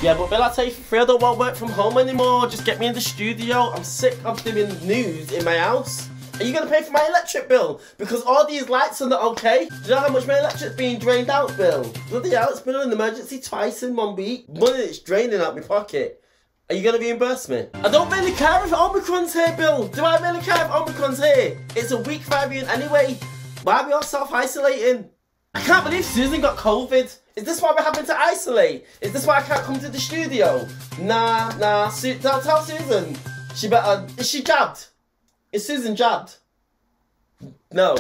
Yeah, but Bill, I tell you for free, I don't want to work from home anymore. Just get me in the studio. I'm sick of doing news in my house. Are you going to pay for my electric bill? Because all these lights are not okay. Do you know how much my electric's being drained out, Bill? Bloody hell, it's been an emergency twice in 1 week. Money that's draining out my pocket. Are you going to reimburse me? I don't really care if Omicron's here, Bill. Do I really care if Omicron's here? It's a weak variant anyway. Why are we all self-isolating? I can't believe Susan got COVID. Is this why we're having to isolate? Is this why I can't come to the studio? Nah. Don't tell Susan. She better... Is she jabbed? Is Susan jabbed? No.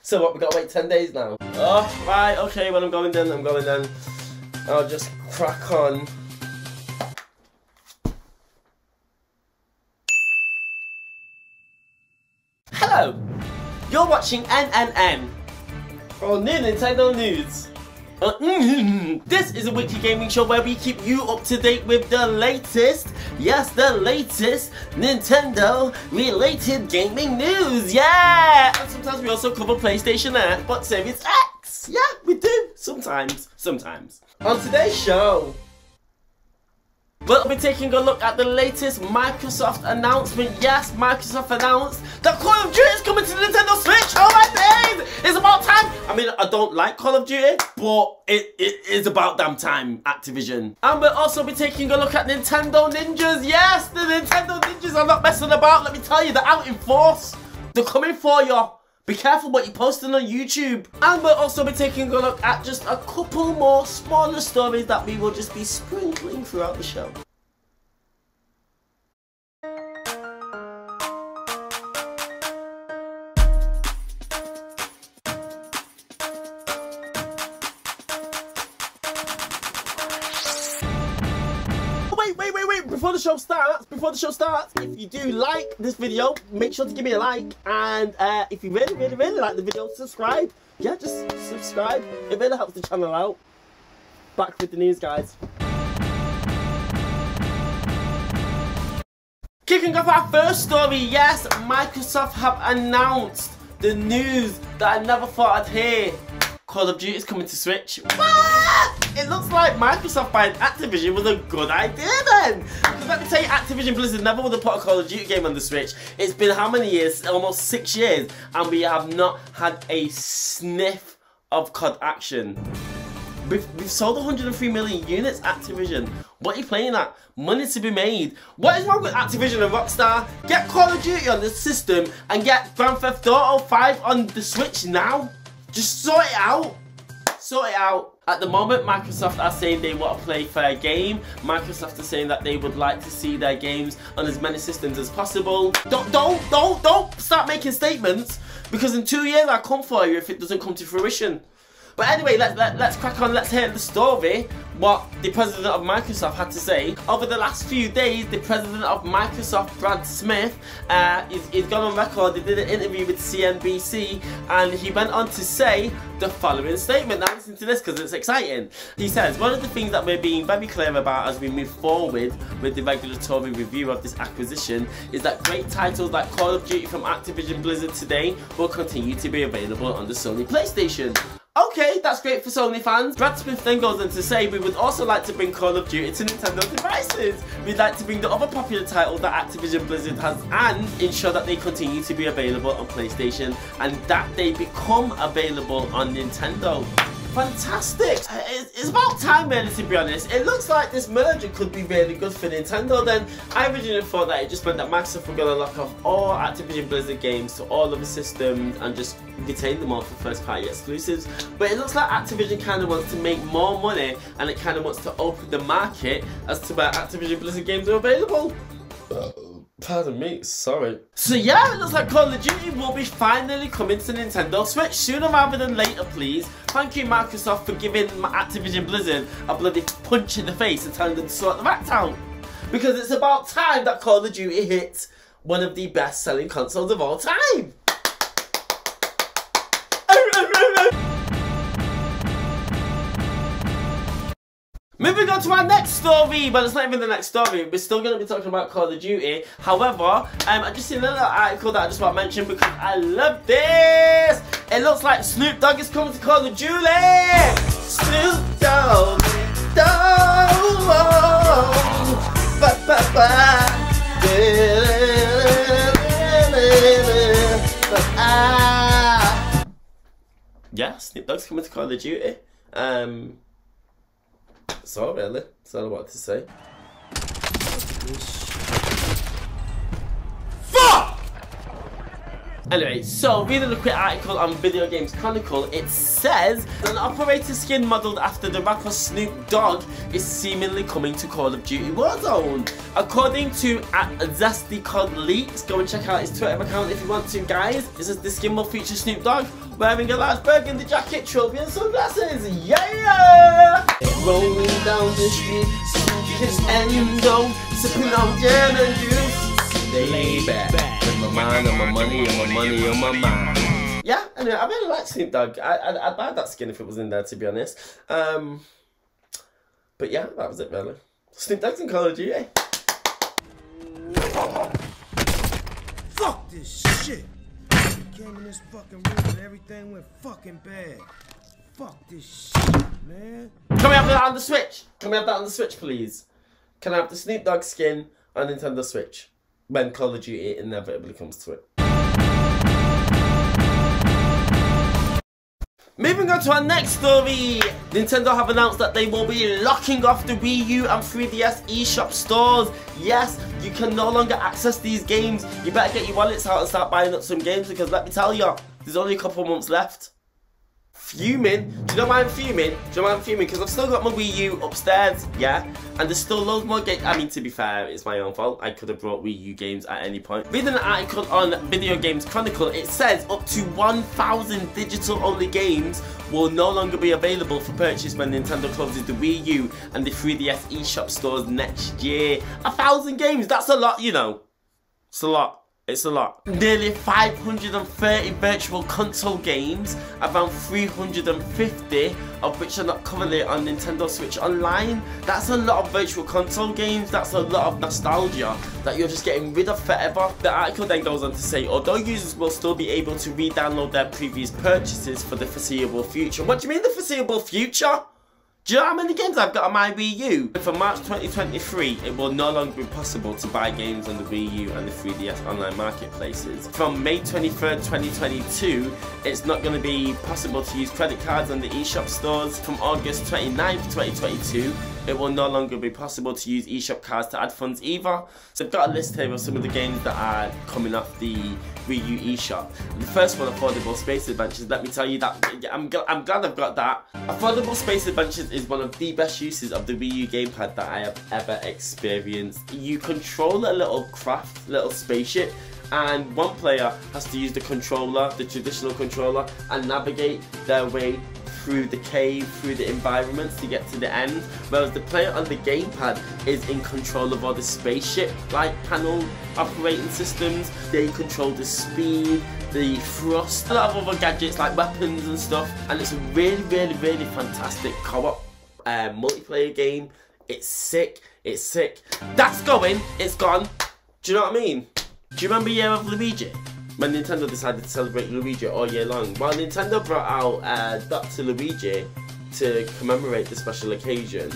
So what, we gotta wait 10 days now? Oh, right, okay, when I'm going then. I'll just crack on. Hello! You're watching NNN. For new Nintendo news. This is a weekly gaming show where we keep you up to date with the latest, yes, the latest Nintendo related gaming news, yeah! And sometimes we also cover PlayStation and Xbox Series X. Yeah, we do. Sometimes. On today's show, we'll be taking a look at the latest Microsoft announcement. Yes, Microsoft announced that Call of Duty is coming to the Nintendo Switch. Oh my days! It's about time. I mean, I don't like Call of Duty, but it is about damn time, Activision. And we'll also be taking a look at Nintendo Ninjas. Yes, the Nintendo Ninjas are not messing about. Let me tell you, they're out in force. They're coming for you. Be careful what you're posting on YouTube. And we'll also be taking a look at just a couple more smaller stories that we will just be sprinkling throughout the show. Wait, before the show starts, if you do like this video, make sure to give me a like, and if you really like the video, subscribe. Yeah, just subscribe. It really helps the channel out. Back with the news, guys. Kicking off our first story, yes, Microsoft have announced the news that I never thought I'd hear. Call of Duty is coming to Switch. What? It looks like Microsoft buying Activision was a good idea then. Because let me tell you, Activision Blizzard never would have put a Call of Duty game on the Switch. It's been how many years? Almost 6 years. And we have not had a sniff of COD action. We've sold 103 million units, Activision. What are you playing at? Money to be made. What is wrong with Activision and Rockstar? Get Call of Duty on the system and get Grand Theft Auto 5 on the Switch now. Just sort it out. Sort it out. At the moment, Microsoft are saying they want to play fair game. Microsoft are saying that they would like to see their games on as many systems as possible. Don't start making statements, because in 2 years I'll come for you if it doesn't come to fruition. But anyway, let's crack on. Let's hear the story. What the president of Microsoft had to say. Over the last few days, the president of Microsoft, Brad Smith, he's gone on record. He did an interview with CNBC, and he went on to say the following statement. Now listen to this because it's exciting. He says, one of the things that we're being very clear about as we move forward with the regulatory review of this acquisition is that great titles like Call of Duty from Activision Blizzard today will continue to be available on the Sony PlayStation. Okay, that's great for Sony fans. Brad Smith then goes on to say, we would also like to bring Call of Duty to Nintendo devices. We'd like to bring the other popular titles that Activision Blizzard has and ensure that they continue to be available on PlayStation and that they become available on Nintendo. Fantastic! It's about time, really, to be honest. It looks like this merger could be really good for Nintendo then. I originally thought that it just meant that Microsoft were going to lock off all Activision Blizzard games to all of the systems and just retain them all for first party exclusives. But it looks like Activision kind of wants to make more money, and it kind of wants to open the market as to where Activision Blizzard games are available. Pardon me, sorry. So yeah, it looks like Call of Duty will be finally coming to Nintendo Switch sooner rather than later, please. Thank you, Microsoft, for giving Activision Blizzard a bloody punch in the face and telling them to sort the act out. Because it's about time that Call of Duty hits one of the best-selling consoles of all time. Moving on to our next story. Well, it's not even the next story. We're still going to be talking about Call of Duty. However, I just seen a little article that I just want to mention because I love this. It looks like Snoop Dogg is coming to Call of Duty. Snoop Dogg. Dogg. yeah, Snoop Dogg's coming to Call of Duty. So really, that's all I wanted to say. Fuck! Anyway, so reading a quick article on Video Games Chronicle, it says an operator skin modelled after the rapper Snoop Dogg is seemingly coming to Call of Duty Warzone. According to @ZestyCodLeaks, go and check out his Twitter account if you want to, guys. It says the skin will feature Snoop Dogg wearing a large burgundy jacket, trophy and sunglasses. Yeah! Rolling down the street, his endo, sipping on gin and juice. Lay back, with my mind on my money, and my money on my mind. Yeah, anyway, I really like Snoop Dogg. I'd buy that skin if it was in there, to be honest. But yeah, that was it really. Snoop Dogg's in Call of Duty. Fuck this shit! Came in this fucking room and everything went fucking bad. Fuck this shit, man. Can we have that on the Switch? Can we have that on the Switch, please? Can I have the Snoop Dogg skin on Nintendo Switch when Call of Duty inevitably comes to it? Moving on to our next story. Nintendo have announced that they will be locking off the Wii U and 3DS eShop stores. Yes, you can no longer access these games. You better get your wallets out and start buying up some games, because let me tell you, there's only a couple months left. Fuming. Do you know why I'm fuming? Do you know why I'm fuming? Because I've still got my Wii U upstairs, yeah? And there's still loads more games. I mean, to be fair, it's my own fault. I could have brought Wii U games at any point. Reading an article on Video Games Chronicle, it says up to 1,000 digital-only games will no longer be available for purchase when Nintendo closes the Wii U and the 3DS eShop stores next year. 1,000 games, that's a lot, you know. It's a lot. It's a lot. Nearly 530 virtual console games, around 350 of which are not currently on Nintendo Switch Online. That's a lot of virtual console games. That's a lot of nostalgia that you're just getting rid of forever. The article then goes on to say, although users will still be able to re-download their previous purchases for the foreseeable future. What do you mean the foreseeable future? Do you know how many games I've got on my Wii U? For March 2023, it will no longer be possible to buy games on the Wii U and the 3DS online marketplaces. From May 23rd, 2022, it's not going to be possible to use credit cards on the eShop stores. From August 29th, 2022, it will no longer be possible to use eShop cards to add funds either. So I've got a list here of some of the games that are coming off the Wii U eShop. The first one, Affordable Space Adventures. Let me tell you that, I'm glad I've got that. Affordable Space Adventures is one of the best uses of the Wii U gamepad that I have ever experienced. You control a little craft, little spaceship, and one player has to use the controller, the traditional controller, and navigate their way through the cave, through the environments to get to the end, whereas the player on the gamepad is in control of all the spaceship like panel operating systems. They control the speed, the thrust, a lot of other gadgets like weapons and stuff, and it's a really fantastic co-op multiplayer game. It's sick, it's sick. That's going, it's gone. Do you know what I mean? Do you remember Year of Luigi? When Nintendo decided to celebrate Luigi all year long. Well, Nintendo brought out Dr. Luigi to commemorate the special occasion.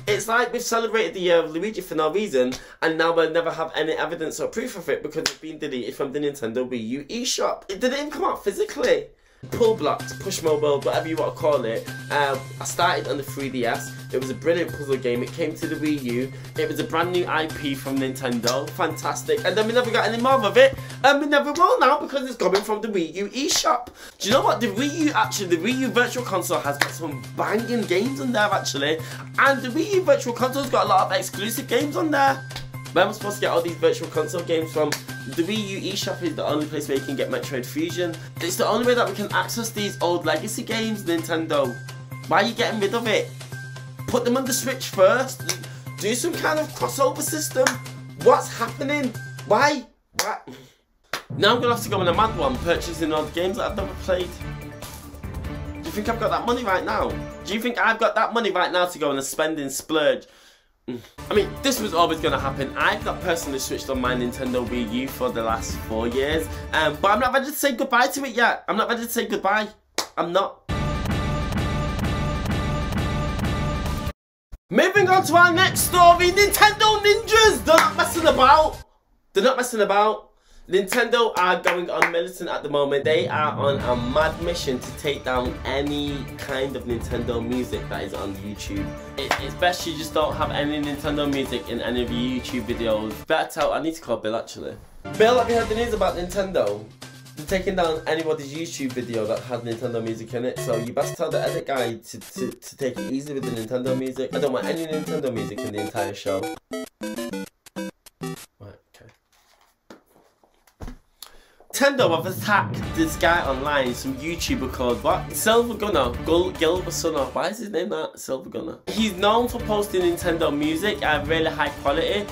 It's like we've celebrated the Year of Luigi for no reason, and now we'll never have any evidence or proof of it because it's been deleted from the Nintendo Wii U eShop. It didn't even come out physically. Pull blocks, push mobile, whatever you want to call it. I started on the 3DS. It was a brilliant puzzle game. It came to the Wii U. It was a brand new IP from Nintendo. Fantastic. And then we never got any more of it. And we never will now because it's coming from the Wii U eShop. Do you know what? The Wii U Virtual Console has got some banging games on there actually. And the Wii U Virtual Console's got a lot of exclusive games on there. Where am I supposed to get all these Virtual Console games from? The Wii U eShop is the only place where you can get Metroid Fusion. It's the only way that we can access these old legacy games, Nintendo. Why are you getting rid of it? Put them on the Switch first. Do some kind of crossover system. What's happening? Why? What? Now I'm going to have to go on a mad one, purchasing all the games that I've never played. Do you think I've got that money right now? Do you think I've got that money right now to go on a spending splurge? I mean, this was always going to happen. I've not personally switched on my Nintendo Wii U for the last 4 years, but I'm not ready to say goodbye to it yet. I'm not ready to say goodbye. I'm not. Moving on to our next story, Nintendo Ninjas. They're not messing about. They're not messing about. Nintendo are going on militant at the moment. They are on a mad mission to take down any kind of Nintendo music that is on YouTube. It's best you just don't have any Nintendo music in any of your YouTube videos. Better tell, I need to call Bill actually. Bill, have you heard the news about Nintendo? They're taking down anybody's YouTube video that has Nintendo music in it, so you best tell the edit guy to take it easy with the Nintendo music. I don't want any Nintendo music in the entire show. Nintendo have attacked this guy online, some YouTuber called what? GilvaSunner. Why is his name that? Silver Gunner. He's known for posting Nintendo music at really high quality.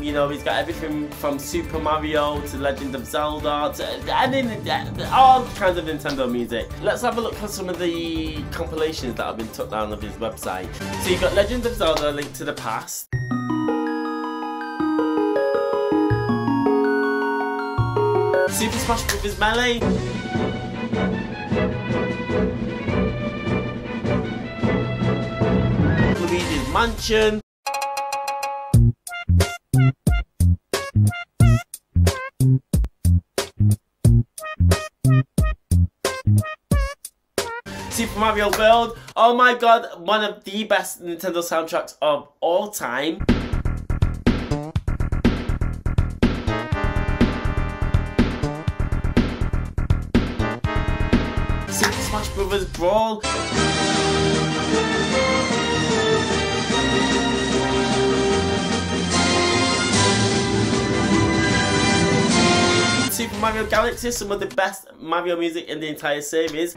You know, he's got everything from Super Mario to Legend of Zelda to all kinds of Nintendo music. Let's have a look at some of the compilations that have been took down of his website. So you've got Legend of Zelda: Link to the Past. Super Smash Bros. Melee. Luigi's Mansion. Super Mario World. Oh my god, one of the best Nintendo soundtracks of all time. Smash Brothers Brawl. Super Mario Galaxy, some of the best Mario music in the entire series.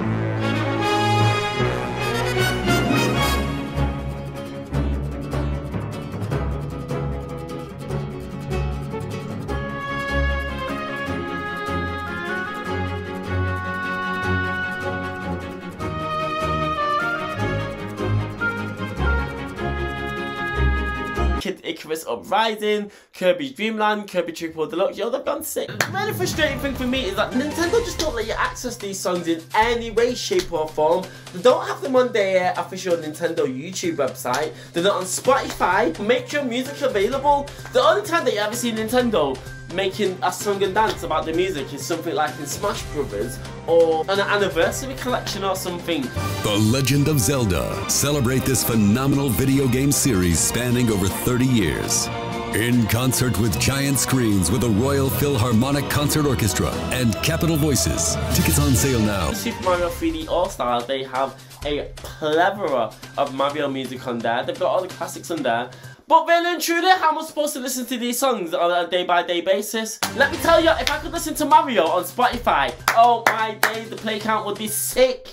Kid Icarus Uprising, Kirby's Dream Land, Kirby Triple Deluxe. Yo, they've gone sick. The really frustrating thing for me is that Nintendo just don't let you access these songs in any way, shape or form. They don't have them on their official Nintendo YouTube website. They're not on Spotify. Make your music available. The only time that you ever see Nintendo making a song and dance about the music is something like in Smash Brothers or an anniversary collection or something. The Legend of Zelda. Celebrate this phenomenal video game series spanning over 30 years. In concert with giant screens with a Royal Philharmonic Concert Orchestra and Capitol Voices. Tickets on sale now. Super Mario 3D All-Stars, they have a plethora of Mario music on there. They've got all the classics on there. But really and truly, how am I supposed to listen to these songs on a day-by-day basis? Let me tell you, if I could listen to Mario on Spotify, oh my days, the play count would be sick.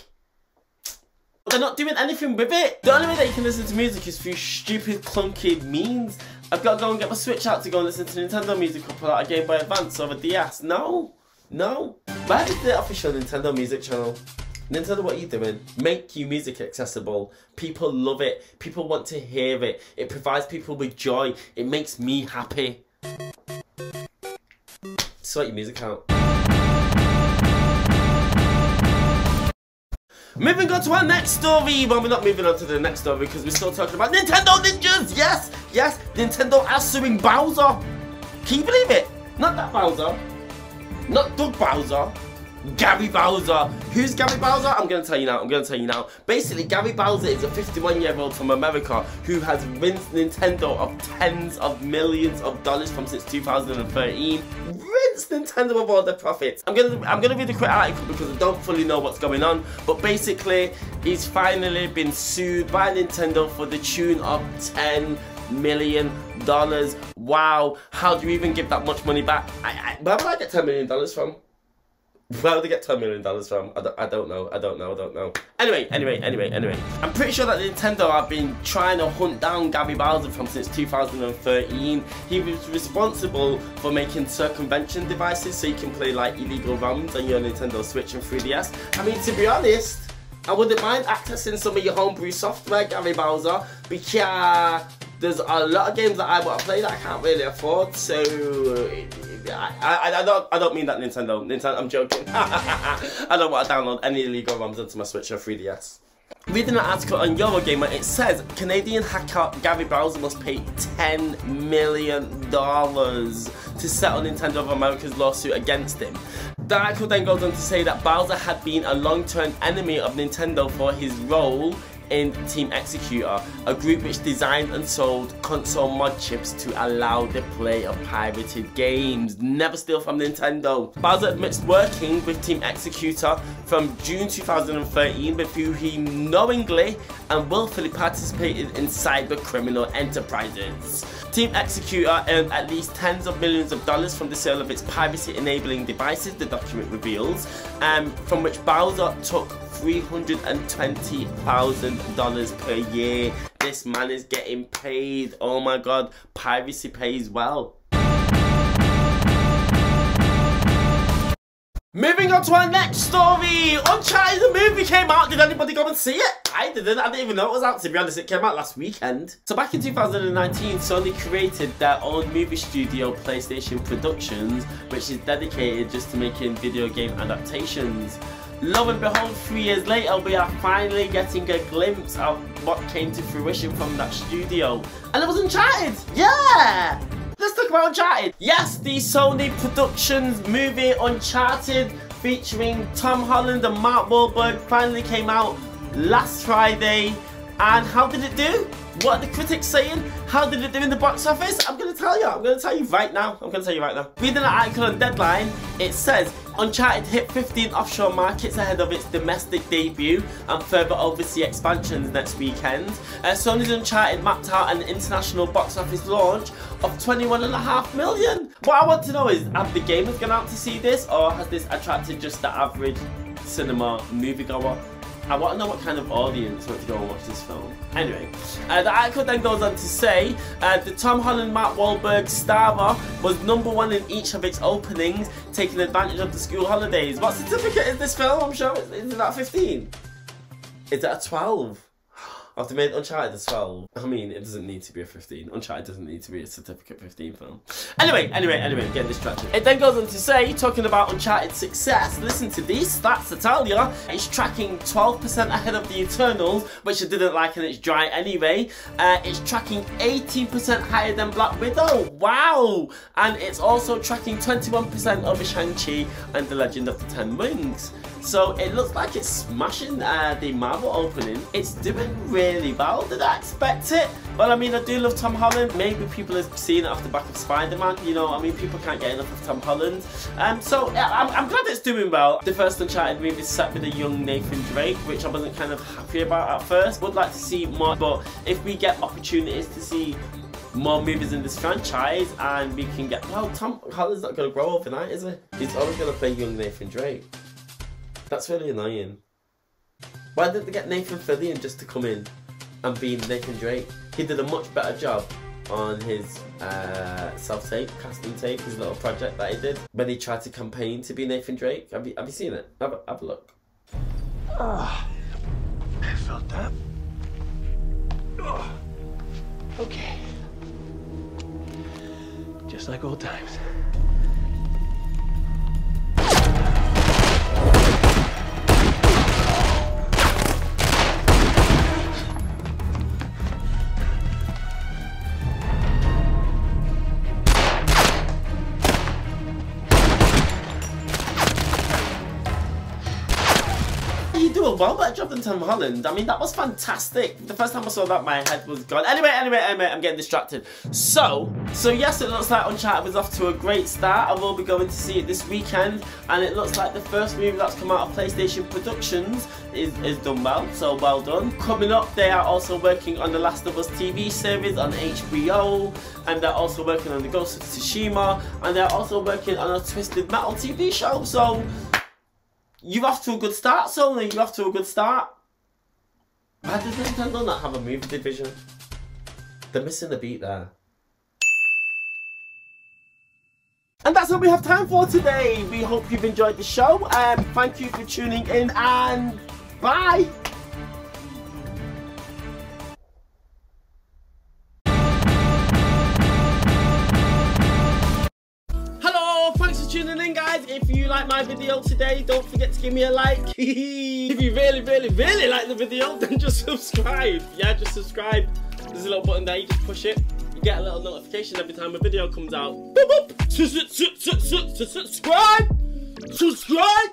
They're not doing anything with it. The only way that you can listen to music is through stupid, clunky means. I've got to go and get my Switch out to go and listen to Nintendo music or pull out a Game Boy Advance or a DS. No. No. Where is the official Nintendo music channel? Nintendo, what are you doing? Make your music accessible. People love it. People want to hear it. It provides people with joy. It makes me happy. Sort your music out. Moving on to our next story. Well, we're not moving on to the next story because we're still talking about Nintendo Ninjas. Yes, yes, Nintendo are suing Bowser. Can you believe it? Not that Bowser. Not Doug Bowser. Gary Bowser. Who's Gary Bowser? I'm going to tell you now. Basically, Gary Bowser is a 51-year-old from America who has rinsed Nintendo of tens of millions of dollars from since 2013. Rinsed Nintendo of all their profits. I'm gonna read a quick article because I don't fully know what's going on. But basically, he's finally been sued by Nintendo for the tune of $10 million. Wow. How do you even give that much money back? Where would I get $10 million from? Where would they get $10 million from? I don't know. Anyway. I'm pretty sure that Nintendo have been trying to hunt down Gary Bowser from since 2013. He was responsible for making circumvention devices so you can play like illegal ROMs on your Nintendo Switch and 3DS. I mean, to be honest, I wouldn't mind accessing some of your homebrew software, Gary Bowser, because there's a lot of games that I want to play that I can't really afford, so I don't mean that Nintendo, I'm joking. I don't want to download any illegal ROMs onto my Switch or 3DS. Reading an article on Eurogamer, it says Canadian hacker Gary Bowser must pay $10 million to settle Nintendo of America's lawsuit against him. The article then goes on to say that Bowser had been a long-term enemy of Nintendo for his role in Team Executor, a group which designed and sold console mod chips to allow the play of pirated games. Never steal from Nintendo. Bowser admits working with Team Executor from June 2013, with who he knowingly and willfully participated in cyber criminal enterprises. Team Executor earned at least tens of millions of dollars from the sale of its piracy-enabling devices, the document reveals, from which Bowser took $320,000 per year. This man is getting paid. Oh my god, piracy pays well. Moving on to our next story. Uncharted the movie came out. Did anybody go and see it? I didn't. I didn't even know it was out, to be honest. It came out last weekend. So back in 2019, Sony created their own movie studio, PlayStation Productions, which is dedicated just to making video game adaptations. Lo and behold, 3 years later, we are finally getting a glimpse of what came to fruition from that studio. And it was Uncharted! Yeah! Let's talk about Uncharted. Yes, the Sony Productions movie Uncharted, featuring Tom Holland and Mark Wahlberg, finally came out last Friday. And how did it do? What are the critics saying? How did it do in the box office? I'm going to tell you. I'm going to tell you right now. Reading an article on Deadline, it says Uncharted hit 15 offshore markets ahead of its domestic debut and further overseas expansions next weekend. Sony's Uncharted mapped out an international box office launch of 21.5 million. What I want to know is, have the gamers gone out to see this, or has this attracted just the average cinema moviegoer? I want to know what kind of audience went to go and watch this film. Anyway, the article then goes on to say the Tom Holland Mark Wahlberg starrer was #1 in each of its openings, taking advantage of the school holidays. What certificate is this film? I'm sure it's at 15. Is it a 12? I've made Uncharted a 12. I mean, it doesn't need to be a 15. Uncharted doesn't need to be a certificate 15 film. Anyway, I'm getting distracted. It then goes on to say, talking about Uncharted's success, listen to these stats to tell you. It's tracking 12% ahead of the Eternals, which I didn't like, and it's dry anyway. It's tracking 18% higher than Black Widow. Wow! And it's also tracking 21% over Shang-Chi and The Legend of the Ten Rings. So it looks like it's smashing the Marvel opening. It's doing really well. Did I expect it? Well, I mean, I do love Tom Holland. Maybe people have seen it off the back of Spider-Man. You know, I mean, people can't get enough of Tom Holland. So yeah, I'm glad it's doing well. The first Uncharted movie is set with a young Nathan Drake, which I wasn't kind of happy about at first. Would like to see more, but if we get opportunities to see more movies in this franchise, and we can get, well, Tom Holland's not going to grow overnight, is he? He's always going to play young Nathan Drake. That's really annoying. Why didn't they get Nathan Fillion just to come in and be Nathan Drake? He did a much better job on his self-tape, casting tape, his little project that he did, when he tried to campaign to be Nathan Drake. Have you seen it? Have a look. I felt that. Okay. Just like old times. You do a well better job than Tom Holland. I mean, that was fantastic. The first time I saw that, my head was gone. Anyway, I'm getting distracted. So yes, it looks like Uncharted was off to a great start. I will be going to see it this weekend, and it looks like the first movie that's come out of PlayStation Productions is done well, so well done. Coming up, they are also working on the Last of Us TV series on HBO, and they're also working on the Ghost of Tsushima, and they're also working on a Twisted Metal TV show, so you're off to a good start, Sony. You're off to a good start. Why does Nintendo not have a movie division? They're missing a beat there. And that's all we have time for today. We hope you've enjoyed the show. Thank you for tuning in, and bye. Hello, thanks for tuning in, guys. If you like my video today, don't forget to give me a like. If you really like the video, then just subscribe. Yeah, just subscribe. There's a little button there, you just push it. You get a little notification every time a video comes out. Boop, boop. Subscribe! Subscribe!